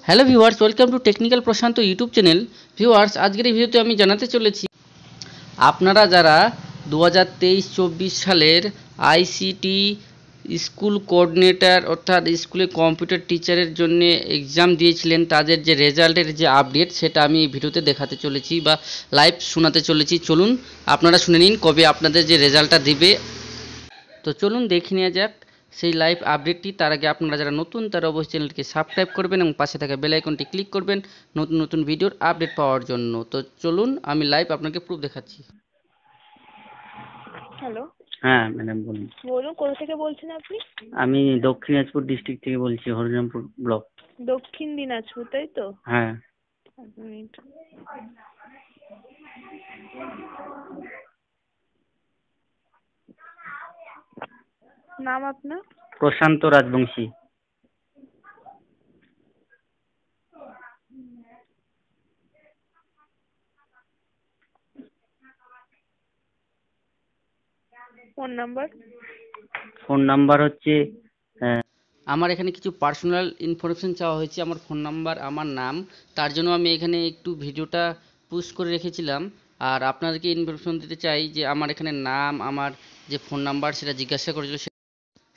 Hello viewers, welcome to technical Prashant YouTube channel. Viewers, আজকের এই ভিডিওতে আমি জানাতে চলেছি আপনারা যারা 2023-24 সালের আইসিটি স্কুল কোঅর্ডিনেটর অর্থাৎ স্কুলে কম্পিউটার টিচারের জন্য এক্সাম দিয়েছিলেন, তাদের যে রেজাল্টের যে আপডেট সেটা আমি এই ভিডিওতে দেখাতে চলেছি বা লাইভ শোনাতে চলেছি। চলুন আপনারা শুনে নিন কবে আপনাদের যে রেজাল্টটা দিবে। তো চলুন দেখে নেওয়া যাক সেই লাইভ আপডেটটি। তার আগে আপনারা যারা নতুন তারা অবশ্যই চ্যানেলটিকে সাবস্ক্রাইব করবেন এবং পাশে থাকা বেল আইকনটি ক্লিক করবেন নতুন নতুন ভিডিওর আপডেট পাওয়ার জন্য। তো চলুন আমি লাইভ আপনাকে প্রুফ দেখাচ্ছি। হ্যালো। হ্যাঁ ম্যাডাম বলুন। বলুন, কোথা থেকে বলছেন আপনি? আমি দক্ষিণ দিনাজপুর ডিস্ট্রিক্ট থেকে বলছি, হরিরামপুর ব্লক। দক্ষিণ দিনাজপুর, তাই তো? হ্যাঁ। এক মিনিট। নাম আপনার? Prashanta Rajbanshi. Phone number? Phone number হচ্ছে আমার এখানে কিছু পার্সোনাল ইনফরমেশন চাওয়া হয়েছে, আমার ফোন নাম্বার, আমার নাম। তার জন্য আমি এখানে একটু ভিডিওটা পুশ করে রেখেছিলাম। আর আপনাদেরকে ইনফরমেশন দিতে চাই যে আমার এখানে নাম, আমার যে ফোন নাম্বার সেটা জিজ্ঞাসা করেছিল,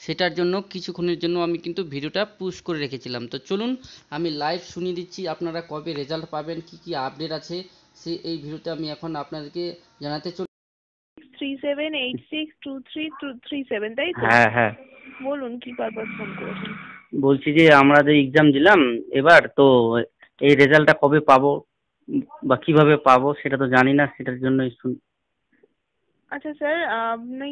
সেটার জন্য কিছুক্ষণের জন্য আমি কিন্তু ভিডিওটা পুশ করে রেখেছিলাম। তো চলুন আমি লাইভ শুনিয়ে দিচ্ছি আপনারা কবে রেজাল্ট পাবেন, কি কি আপডেট আছে এই ভিডিওতে আমি এখন আপনাদেরকে জানাতে চলি। 37862337, তাই তো? হ্যাঁ হ্যাঁ। বলুন কি পারপাস ফোন করেছেন? বলছি যে আমরা যে এক্সাম দিলাম এবার, তো এই রেজাল্টটা কবে পাবো বা কিভাবে পাবো সেটা তো জানি না, সেটার জন্যই আচ্ছা স্যার, আপনি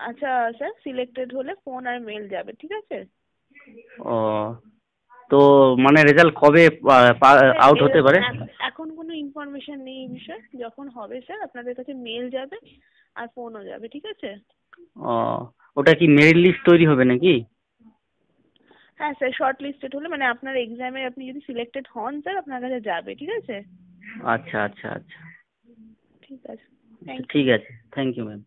আচ্ছা স্যার, সিলেক্টেড হলে ফোন আর মেল যাবে, ঠিক আছে? ও, তো মানে রেজাল্ট কবে আউট হতে পারে? এখন কোনো ইনফরমেশন নেই এই বিষয়ে। যখন হবে স্যার আপনাদের কাছে মেল যাবে আর ফোনও যাবে, ঠিক আছে? ও, ওটা কি মেরিট লিস্ট তৈরি হবে নাকি? হ্যাঁ স্যার, শর্ট লিস্টেড হলে মানে আপনার এক্সামে আপনি যদি সিলেক্টেড হন স্যার আপনার কাছে যাবে, ঠিক আছে? আচ্ছা আচ্ছা আচ্ছা, ঠিক আছে, থ্যাংক ইউ। ঠিক আছে, থ্যাংক ইউ ম্যাম।